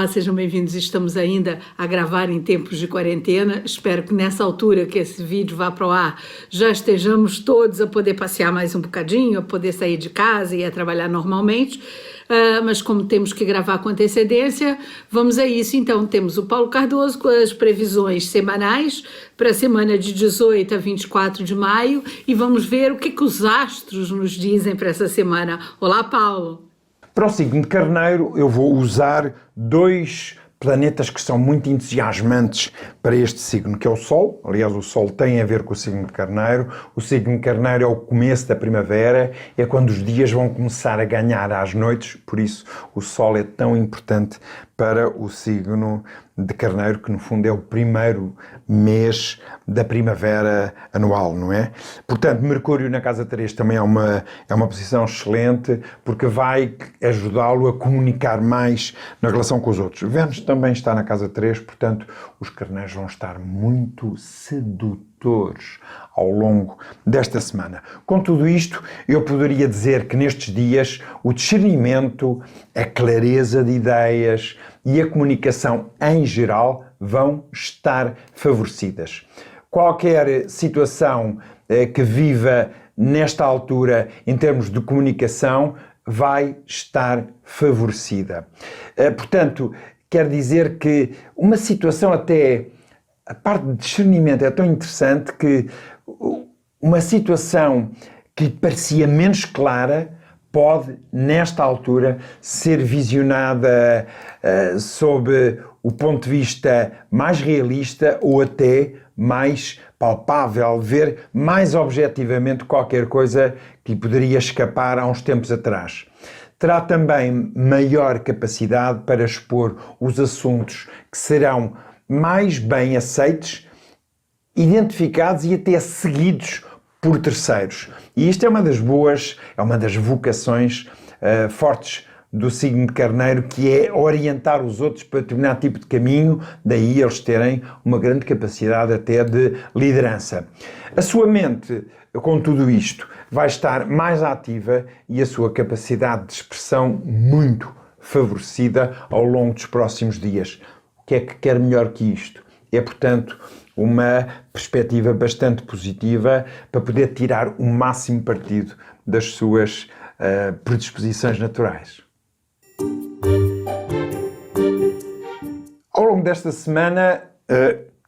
Olá, sejam bem-vindos. Estamos ainda a gravar em tempos de quarentena. Espero que nessa altura que esse vídeo vá para o ar, já estejamos todos a poder passear mais um bocadinho, a poder sair de casa e a trabalhar normalmente. Mas como temos que gravar com antecedência, vamos a isso. Então, temos o Paulo Cardoso com as previsões semanais para a semana de 18 a 24 de maio e vamos ver o que os astros nos dizem para essa semana. Olá, Paulo. Para o signo de Carneiro, eu vou usar dois planetas que são muito entusiasmantes para este signo, que é o Sol. Aliás, o Sol tem a ver com o signo de Carneiro. O signo de Carneiro é o começo da primavera, é quando os dias vão começar a ganhar às noites, por isso o Sol é tão importante para o signo de Carneiro, que no fundo é o primeiro mês da primavera anual, não é? Portanto, Mercúrio na casa 3 também é uma posição excelente, porque vai ajudá-lo a comunicar mais na relação com os outros. Vênus também está na casa 3, portanto, os carneiros vão estar muito sedutores ao longo desta semana. Com tudo isto, eu poderia dizer que nestes dias o discernimento, a clareza de ideias e a comunicação em geral vão estar favorecidas. Qualquer situação que viva nesta altura em termos de comunicação vai estar favorecida. Portanto, quer dizer que uma situação até... A parte de discernimento é tão interessante que uma situação que parecia menos clara pode, nesta altura, ser visionada sob o ponto de vista mais realista ou até mais palpável, ver mais objetivamente qualquer coisa que poderia escapar há uns tempos atrás. Terá também maior capacidade para expor os assuntos que serão mais bem aceitos, identificados e até seguidos por terceiros. E isto é uma das vocações fortes do signo de Carneiro, que é orientar os outros para determinado tipo de caminho, daí eles terem uma grande capacidade até de liderança. A sua mente, com tudo isto, vai estar mais ativa e a sua capacidade de expressão muito favorecida ao longo dos próximos dias. O que é que quer melhor que isto? É, portanto, uma perspectiva bastante positiva para poder tirar o máximo partido das suas predisposições naturais. Ao longo desta semana,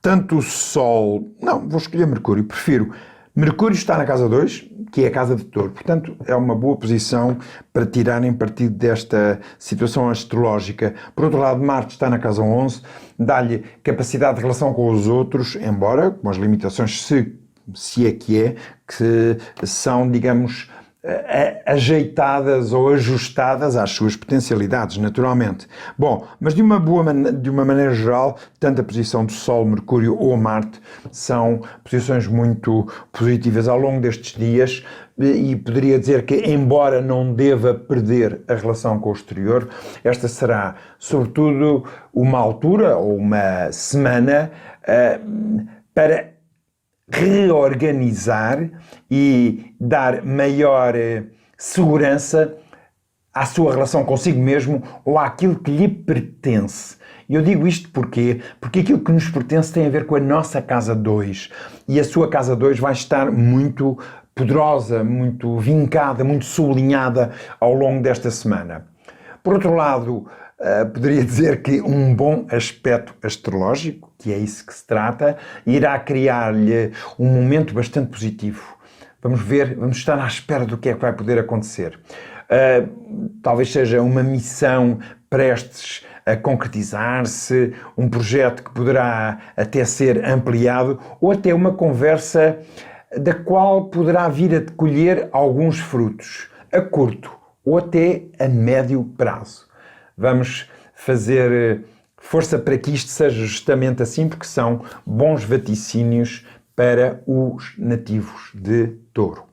tanto o Sol... Não, vou escolher Mercúrio, prefiro. Mercúrio está na casa 2, que é a casa de Touro. Portanto, é uma boa posição para tirarem partido desta situação astrológica. Por outro lado, Marte está na casa 11, dá-lhe capacidade de relação com os outros, embora com as limitações, se é que são, digamos, ajeitadas ou ajustadas às suas potencialidades, naturalmente. Bom, mas de uma maneira geral, tanto a posição do Sol, Mercúrio ou Marte são posições muito positivas ao longo destes dias e poderia dizer que, embora não deva perder a relação com o exterior, esta será, sobretudo, uma altura ou uma semana para reorganizar e dar maior segurança à sua relação consigo mesmo ou àquilo que lhe pertence. E eu digo isto porque aquilo que nos pertence tem a ver com a nossa casa 2 e a sua casa 2 vai estar muito poderosa, muito vincada, muito sublinhada ao longo desta semana. Por outro lado, poderia dizer que um bom aspecto astrológico, que é isso que se trata, irá criar-lhe um momento bastante positivo. Vamos ver, vamos estar à espera do que é que vai poder acontecer. Talvez seja uma missão prestes a concretizar-se, um projeto que poderá até ser ampliado, ou até uma conversa da qual poderá vir a colher alguns frutos, a curto ou até a médio prazo. Vamos fazer força para que isto seja justamente assim, porque são bons vaticínios para os nativos de Touro.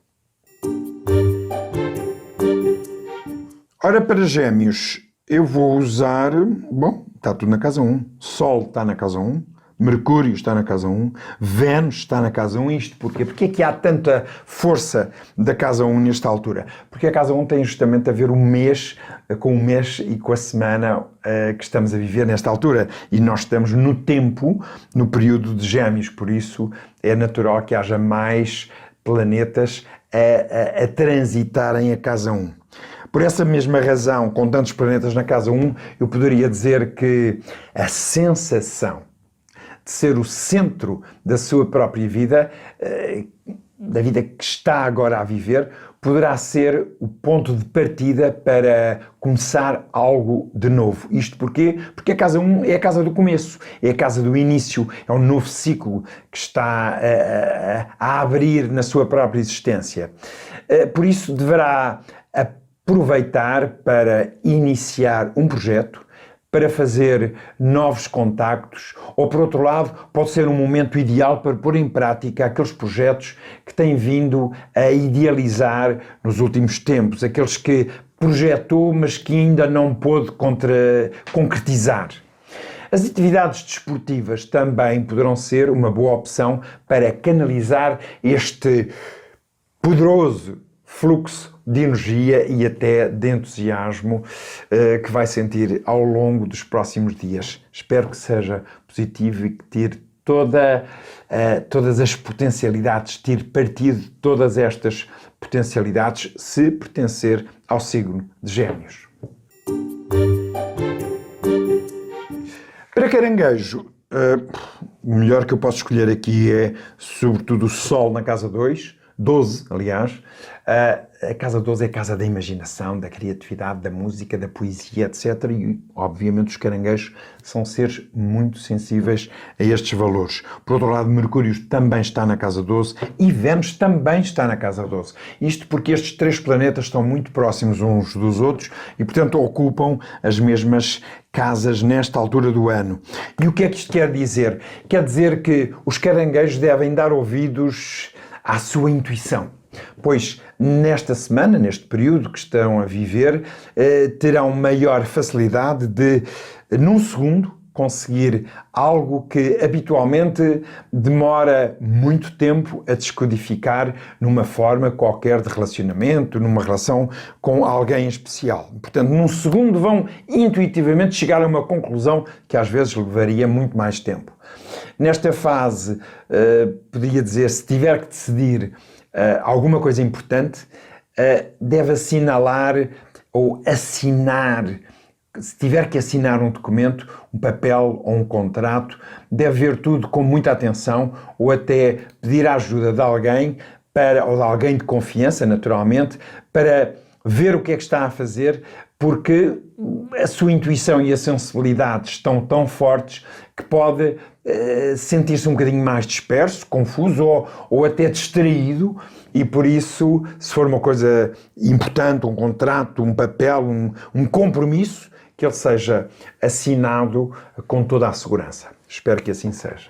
Ora, para Gêmeos, eu vou usar... Bom, está tudo na casa 1. Sol está na casa 1, Mercúrio está na casa 1, Vênus está na casa 1. Isto porquê? Porque é que há tanta força da casa 1 nesta altura? Porque a casa 1 tem justamente a ver o mês, com o mês e com a semana que estamos a viver nesta altura. E nós estamos no tempo, no período de Gêmeos, por isso é natural que haja mais planetas a transitarem a casa 1. Por essa mesma razão, com tantos planetas na casa 1, eu poderia dizer que a sensação de ser o centro da sua própria vida, da vida que está agora a viver, poderá ser o ponto de partida para começar algo de novo. Isto porquê? Porque a casa 1 é a casa do começo, é a casa do início, é um novo ciclo que está a abrir na sua própria existência. Por isso deverá aproveitar para iniciar um projeto, para fazer novos contactos, ou por outro lado, pode ser um momento ideal para pôr em prática aqueles projetos que tem vindo a idealizar nos últimos tempos, aqueles que projetou, mas que ainda não pôde concretizar. As atividades desportivas também poderão ser uma boa opção para canalizar este poderoso fluxo de energia e até de entusiasmo que vai sentir ao longo dos próximos dias. Espero que seja positivo e que tire todas as potencialidades, tire partido de todas estas potencialidades se pertencer ao signo de Gêmeos. Para Caranguejo, o melhor que eu posso escolher aqui é sobretudo o Sol na casa 12, aliás. A casa 12 é a casa da imaginação, da criatividade, da música, da poesia, etc. E, obviamente, os caranguejos são seres muito sensíveis a estes valores. Por outro lado, Mercúrio também está na casa 12 e Vênus também está na casa 12. Isto porque estes três planetas estão muito próximos uns dos outros e, portanto, ocupam as mesmas casas nesta altura do ano. E o que é que isto quer dizer? Quer dizer que os caranguejos devem dar ouvidos à sua intuição. Pois nesta semana, neste período que estão a viver, terão maior facilidade de, num segundo, conseguir algo que habitualmente demora muito tempo a descodificar numa forma qualquer de relacionamento, numa relação com alguém especial. Portanto, num segundo vão intuitivamente chegar a uma conclusão que às vezes levaria muito mais tempo. Nesta fase, poderia dizer, se tiver que decidir alguma coisa importante, deve assinalar ou assinar. Se tiver que assinar um documento, um papel ou um contrato, deve ver tudo com muita atenção ou até pedir a ajuda de alguém, ou de alguém de confiança, naturalmente, para ver o que é que está a fazer, porque a sua intuição e a sensibilidade estão tão fortes que pode sentir-se um bocadinho mais disperso, confuso ou até distraído, e por isso, se for uma coisa importante, um contrato, um papel, um compromisso, que ele seja assinado com toda a segurança. Espero que assim seja.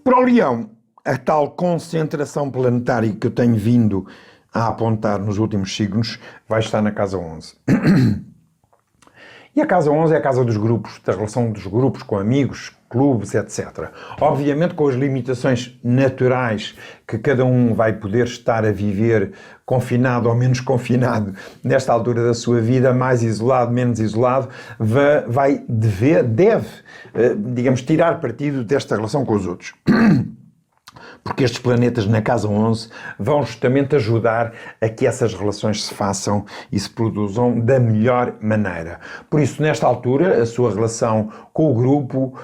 Para o Leão, a tal concentração planetária que eu tenho vindo a apontar nos últimos signos vai estar na casa 11. E a casa 11 é a casa dos grupos, da relação dos grupos com amigos, clubes, etc. Obviamente com as limitações naturais que cada um vai poder estar a viver confinado ou menos confinado nesta altura da sua vida, mais isolado, menos isolado, deve, digamos, tirar partido desta relação com os outros. Porque estes planetas na casa 11 vão justamente ajudar a que essas relações se façam e se produzam da melhor maneira. Por isso, nesta altura, a sua relação com o grupo,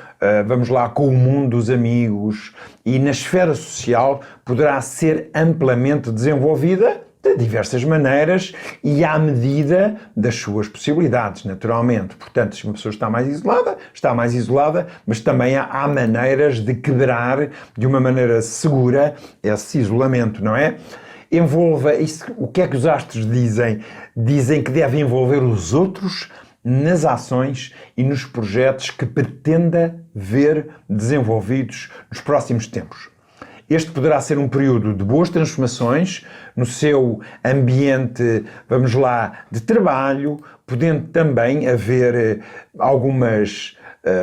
vamos lá, com o mundo dos amigos e na esfera social poderá ser amplamente desenvolvida de diversas maneiras e à medida das suas possibilidades, naturalmente. Portanto, se uma pessoa está mais isolada, mas também há maneiras de quebrar de uma maneira segura esse isolamento, não é? Envolva isso. O que é que os astros dizem? Dizem que deve envolver os outros nas ações e nos projetos que pretenda ver desenvolvidos nos próximos tempos. Este poderá ser um período de boas transformações no seu ambiente, vamos lá, de trabalho, podendo também haver algumas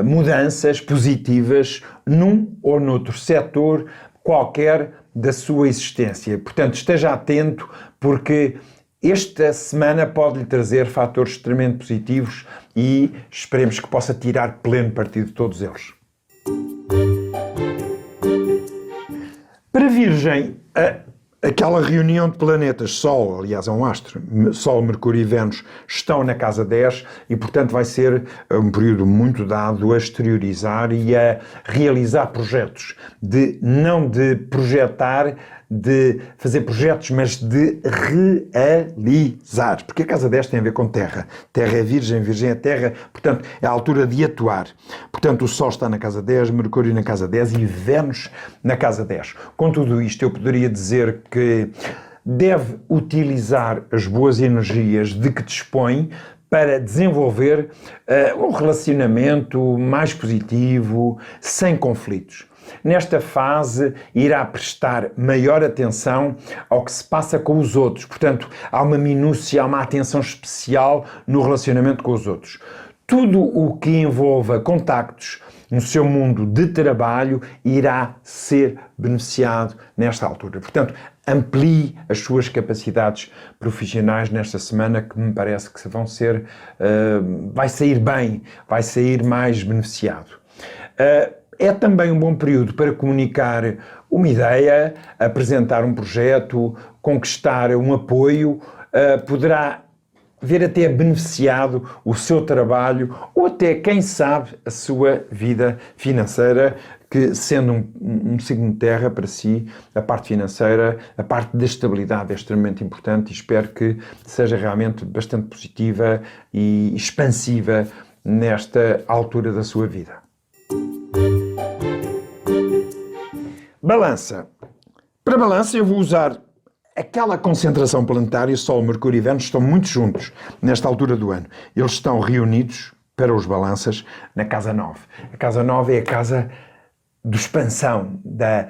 mudanças positivas num ou noutro setor qualquer da sua existência. Portanto, esteja atento, porque esta semana pode lhe trazer fatores extremamente positivos e esperemos que possa tirar pleno partido de todos eles. Para Virgem, aquela reunião de planetas, Sol, aliás é um astro, Sol, Mercúrio e Vênus, estão na casa 10 e, portanto, vai ser um período muito dado a exteriorizar e a realizar projetos, não de projetar, de fazer projetos, mas de realizar. Porque a casa 10 tem a ver com terra. Terra é Virgem, Virgem é terra, portanto, é a altura de atuar. Portanto, o Sol está na casa 10, Mercúrio na casa 10 e Vênus na casa 10. Com tudo isto, eu poderia dizer que deve utilizar as boas energias de que dispõe para desenvolver um relacionamento mais positivo, sem conflitos. Nesta fase, irá prestar maior atenção ao que se passa com os outros. Portanto, há uma minúcia, há uma atenção especial no relacionamento com os outros. Tudo o que envolva contactos no seu mundo de trabalho irá ser beneficiado nesta altura. Portanto, amplie as suas capacidades profissionais nesta semana, que me parece que vão ser, vai sair bem, vai sair mais beneficiado. É também um bom período para comunicar uma ideia, apresentar um projeto, conquistar um apoio, poderá ver até beneficiado o seu trabalho ou até, quem sabe, a sua vida financeira, que sendo um signo de terra para si, a parte financeira, a parte da estabilidade é extremamente importante e espero que seja realmente bastante positiva e expansiva nesta altura da sua vida. Balança. Para Balança eu vou usar aquela concentração planetária. Sol, Mercúrio e Vênus estão muito juntos nesta altura do ano. Eles estão reunidos para os Balanças na casa 9. A casa 9 é a casa de expansão, da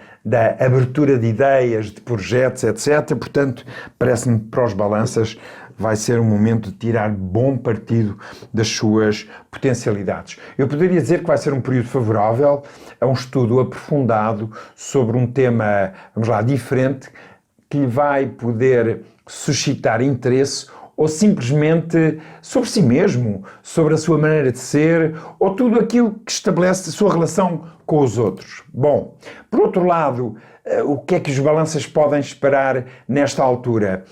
abertura de ideias, de projetos, etc. Portanto, parece-me que para os Balanças vai ser um momento de tirar bom partido das suas potencialidades. Eu poderia dizer que vai ser um período favorável a um estudo aprofundado sobre um tema, vamos lá, diferente, que lhe vai poder suscitar interesse ou simplesmente sobre si mesmo, sobre a sua maneira de ser, ou tudo aquilo que estabelece a sua relação com os outros. Bom, por outro lado, o que é que os Balanças podem esperar nesta altura?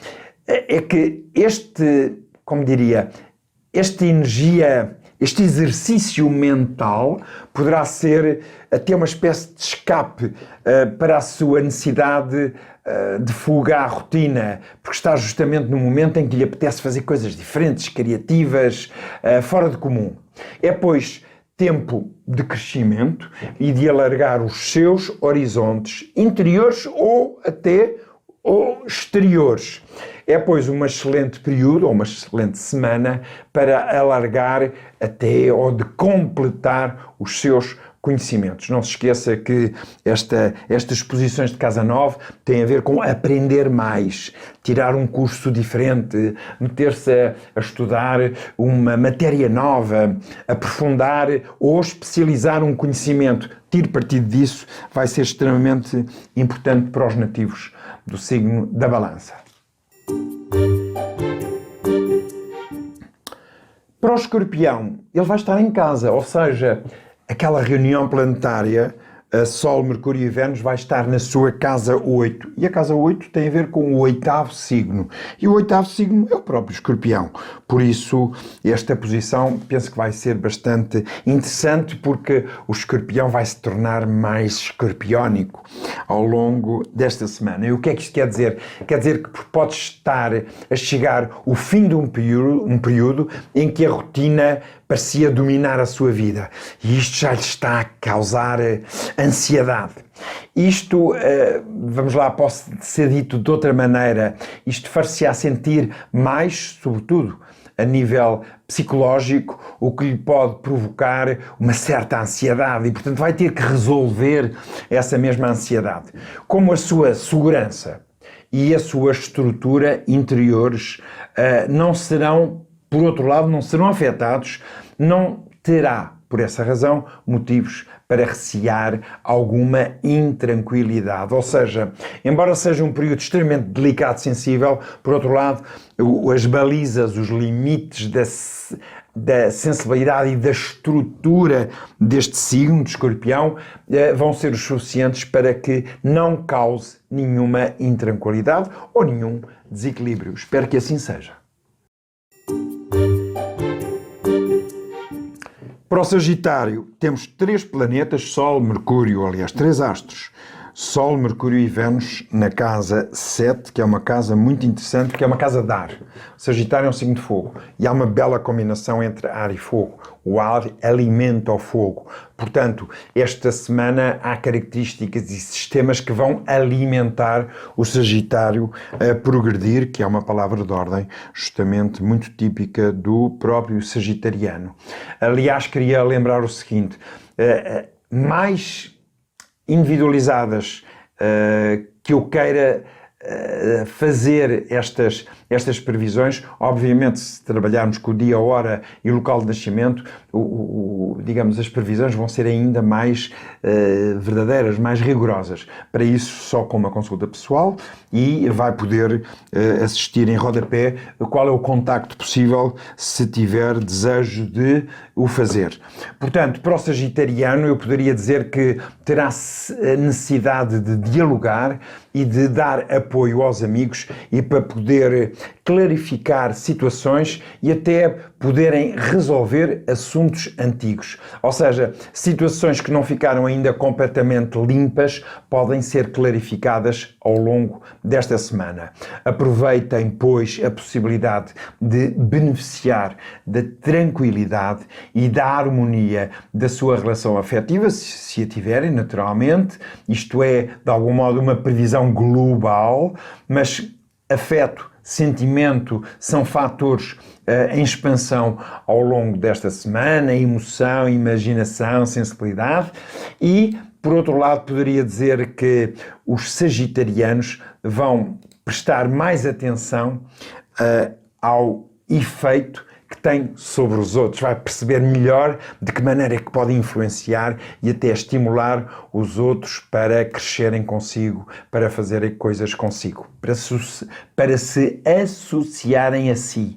É que esta energia, este exercício mental poderá ser até uma espécie de escape para a sua necessidade de fuga à rotina, porque está justamente no momento em que lhe apetece fazer coisas diferentes, criativas, fora de comum. É, pois, tempo de crescimento e de alargar os seus horizontes interiores ou até exteriores. É, pois, um excelente período, ou uma excelente semana, para alargar até ou de completar os seus conhecimentos. Não se esqueça que estas posições de casa 9 têm a ver com aprender mais, tirar um curso diferente, meter-se a estudar uma matéria nova, aprofundar ou especializar um conhecimento. Tire partido disso, vai ser extremamente importante para os nativos do signo da Balança. Para o Escorpião, ele vai estar em casa, ou seja, aquela reunião planetária, Sol, Mercúrio e Vênus, vai estar na sua casa 8. E a casa 8 tem a ver com o 8º signo. E o 8º signo é o próprio Escorpião. Por isso, esta posição penso que vai ser bastante interessante, porque o Escorpião vai se tornar mais escorpiónico ao longo desta semana. E o que é que isto quer dizer? Quer dizer que pode estar a chegar o fim de um período em que a rotina parecia dominar a sua vida. E isto já lhe está a causar ansiedade. Isto, vamos lá, posso ser dito de outra maneira, isto far-se-á sentir mais, sobretudo, a nível psicológico, o que lhe pode provocar uma certa ansiedade e, portanto, vai ter que resolver essa mesma ansiedade. Como a sua segurança e a sua estrutura interiores não serão, por outro lado, não serão afetados, não terá, por essa razão, motivos para recear alguma intranquilidade. Ou seja, embora seja um período extremamente delicado e sensível, por outro lado, as balizas, os limites da sensibilidade e da estrutura deste signo de Escorpião vão ser os suficientes para que não cause nenhuma intranquilidade ou nenhum desequilíbrio. Espero que assim seja. Para o Sagitário, temos 3 planetas, Sol, Mercúrio, aliás, 3 astros. Sol, Mercúrio e Vênus na casa 7, que é uma casa muito interessante, que é uma casa de ar. O Sagitário é um signo de fogo e há uma bela combinação entre ar e fogo. O ar alimenta o fogo. Portanto, esta semana há características e sistemas que vão alimentar o Sagitário a progredir, que é uma palavra de ordem justamente muito típica do próprio sagitariano. Aliás, queria lembrar o seguinte, mais individualizadas que eu queira fazer estas previsões, obviamente se trabalharmos com o dia, a hora e o local de nascimento, digamos, as previsões vão ser ainda mais verdadeiras, mais rigorosas. Para isso, só com uma consulta pessoal, e vai poder assistir em rodapé qual é o contacto possível se tiver desejo de o fazer. Portanto, para o sagitariano eu poderia dizer que terá necessidade de dialogar e de dar apoio aos amigos e para poder clarificar situações e até poderem resolver assuntos antigos. Ou seja, situações que não ficaram ainda completamente limpas podem ser clarificadas ao longo desta semana. Aproveitem, pois, a possibilidade de beneficiar da tranquilidade e da harmonia da sua relação afetiva, se a tiverem, naturalmente. Isto é, de algum modo, uma previsão global, mas afeto, sentimento são fatores em expansão ao longo desta semana, emoção, imaginação, sensibilidade e, por outro lado, poderia dizer que os sagitarianos vão prestar mais atenção ao efeito que tem sobre os outros, vai perceber melhor de que maneira é que pode influenciar e até estimular os outros para crescerem consigo, para fazerem coisas consigo, para se associarem a si.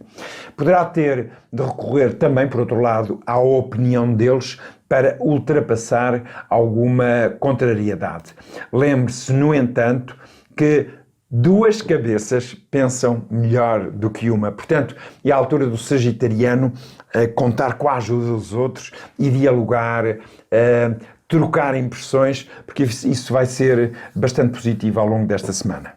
Poderá ter de recorrer também, por outro lado, à opinião deles para ultrapassar alguma contrariedade. Lembre-se, no entanto, que 2 cabeças pensam melhor do que uma. Portanto, é a altura do sagitariano contar com a ajuda dos outros e dialogar, trocar impressões, porque isso vai ser bastante positivo ao longo desta semana.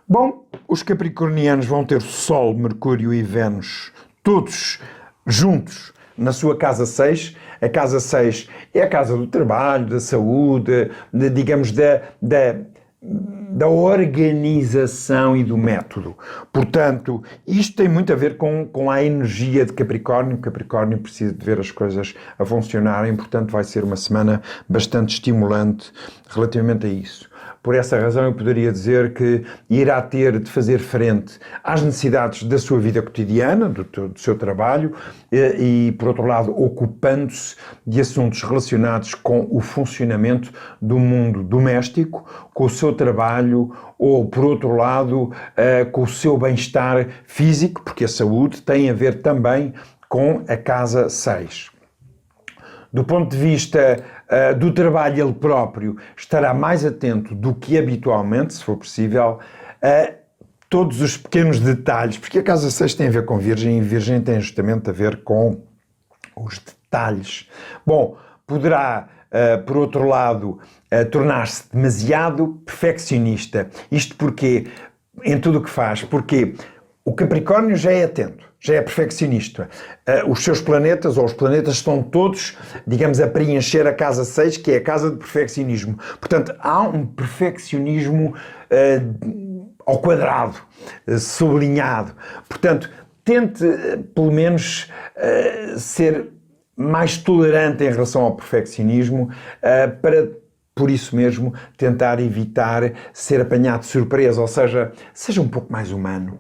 Bom, os capricornianos vão ter Sol, Mercúrio e Vênus todos juntos na sua casa 6. A casa 6 é a casa do trabalho, da saúde, digamos, da organização e do método. Portanto, isto tem muito a ver com a energia de Capricórnio. Capricórnio precisa de ver as coisas a funcionarem, portanto vai ser uma semana bastante estimulante relativamente a isso. Por essa razão eu poderia dizer que irá ter de fazer frente às necessidades da sua vida cotidiana, do seu trabalho e, por outro lado, ocupando-se de assuntos relacionados com o funcionamento do mundo doméstico, com o seu trabalho ou, por outro lado, com o seu bem-estar físico, porque a saúde tem a ver também com a casa 6. Do ponto de vista do trabalho, ele próprio estará mais atento do que habitualmente, se for possível, a todos os pequenos detalhes, porque a casa 6 tem a ver com Virgem e Virgem tem justamente a ver com os detalhes. Bom, poderá, por outro lado, tornar-se demasiado perfeccionista. Isto porque, em tudo o que faz, porque o Capricórnio já é atento, já é perfeccionista. Os seus planetas, ou os planetas, estão todos, digamos, a preencher a casa 6, que é a casa do perfeccionismo. Portanto, há um perfeccionismo ao quadrado, sublinhado. Portanto, tente, pelo menos, ser mais tolerante em relação ao perfeccionismo, para por isso mesmo, tentar evitar ser apanhado de surpresa, ou seja, seja um pouco mais humano.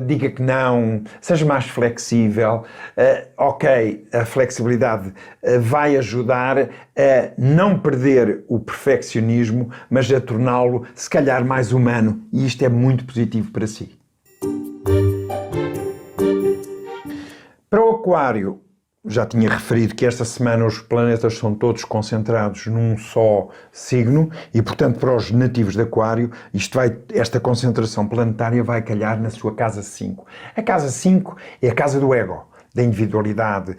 Diga que não, seja mais flexível. Ok, a flexibilidade vai ajudar a não perder o perfeccionismo, mas a torná-lo, se calhar, mais humano. E isto é muito positivo para si. Para o Aquário, já tinha referido que esta semana os planetas são todos concentrados num só signo e, portanto, para os nativos de Aquário, esta concentração planetária vai calhar na sua casa 5. A casa 5 é a casa do ego, da individualidade,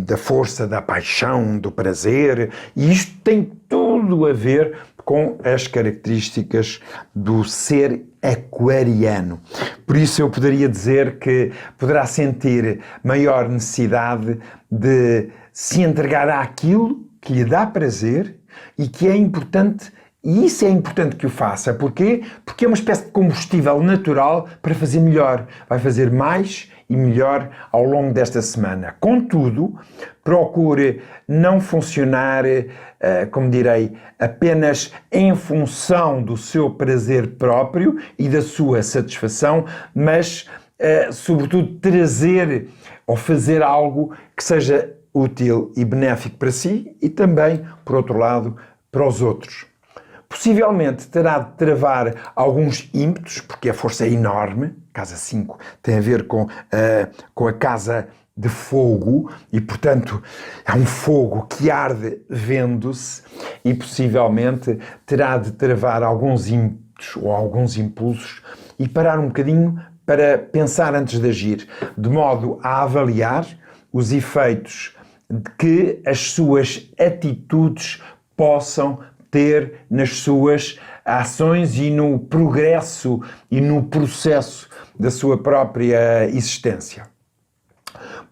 da força, da paixão, do prazer, e isto tem tudo a ver com as características do ser aquariano. Por isso eu poderia dizer que poderá sentir maior necessidade de se entregar àquilo que lhe dá prazer e que é importante, e isso é importante que o faça. Porquê? Porque é uma espécie de combustível natural para fazer melhor. Vai fazer mais e melhor ao longo desta semana. Contudo, procure não funcionar, como direi, apenas em função do seu prazer próprio e da sua satisfação, mas, sobretudo, trazer ou fazer algo que seja útil e benéfico para si e também, por outro lado, para os outros. Possivelmente terá de travar alguns ímpetos, porque a força é enorme. Casa 5 tem a ver com a casa de fogo e, portanto, é um fogo que arde vendo-se e possivelmente terá de travar alguns ímpetos ou alguns impulsos e parar um bocadinho para pensar antes de agir, de modo a avaliar os efeitos que as suas atitudes possam ter nas suas ações e no progresso e no processo da sua própria existência.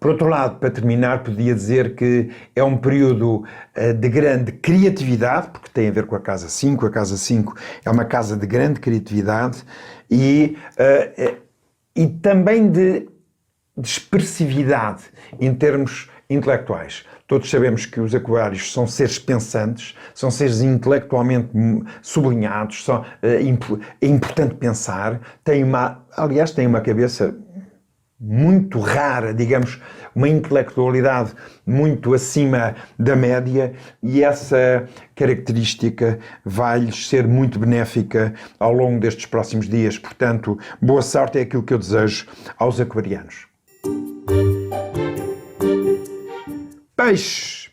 Por outro lado, para terminar, podia dizer que é um período de grande criatividade, porque tem a ver com a casa 5. A casa 5 é uma casa de grande criatividade e também de expressividade em termos intelectuais. Todos sabemos que os aquários são seres pensantes, são seres intelectualmente sublinhados, é importante pensar, têm uma cabeça muito rara, digamos, uma intelectualidade muito acima da média, e essa característica vai-lhes ser muito benéfica ao longo destes próximos dias. Portanto, boa sorte é aquilo que eu desejo aos aquarianos. Peixes,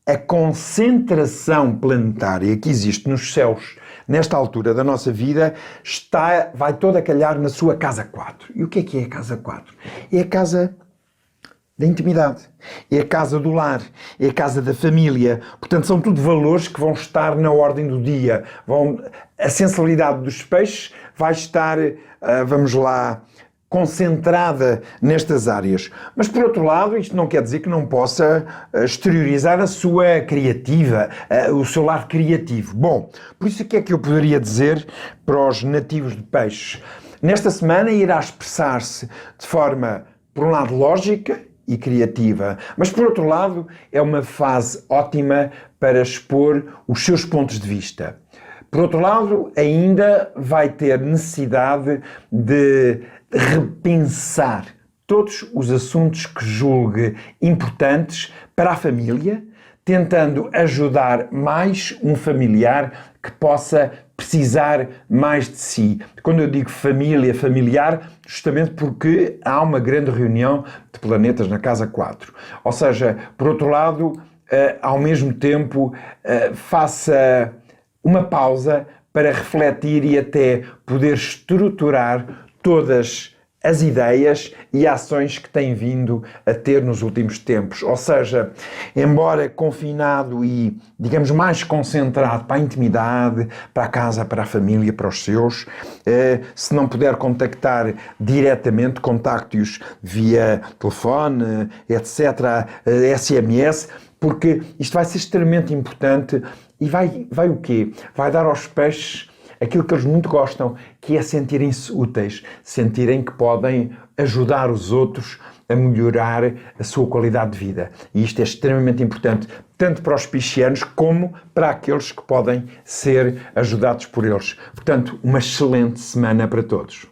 a concentração planetária que existe nos céus nesta altura da nossa vida vai toda a calhar na sua casa 4. E o que é a casa 4? É a casa da intimidade, é a casa do lar, é a casa da família. Portanto, são tudo valores que vão estar na ordem do dia. A sensibilidade dos peixes vai estar, concentrada nestas áreas. Mas, por outro lado, isto não quer dizer que não possa exteriorizar a sua criativa, o seu lado criativo. Bom, por isso o que é que eu poderia dizer para os nativos de peixes? Nesta semana irá expressar-se de forma, por um lado, lógica e criativa, mas, por outro lado, é uma fase ótima para expor os seus pontos de vista. Por outro lado, ainda vai ter necessidade de repensar todos os assuntos que julgue importantes para a família, tentando ajudar mais um familiar que possa precisar mais de si. Quando eu digo família, familiar, justamente porque há uma grande reunião de planetas na casa 4. Ou seja, por outro lado, ao mesmo tempo, faça uma pausa para refletir e até poder estruturar todas as ideias e ações que tem vindo a ter nos últimos tempos. Ou seja, embora confinado e, digamos, mais concentrado para a intimidade, para a casa, para a família, para os seus, se não puder contactar diretamente, contacte-os via telefone, etc., SMS, porque isto vai ser extremamente importante e vai o quê? Vai dar aos peixes aquilo que eles muito gostam, que é sentirem-se úteis, sentirem que podem ajudar os outros a melhorar a sua qualidade de vida. E isto é extremamente importante, tanto para os piscianos como para aqueles que podem ser ajudados por eles. Portanto, uma excelente semana para todos.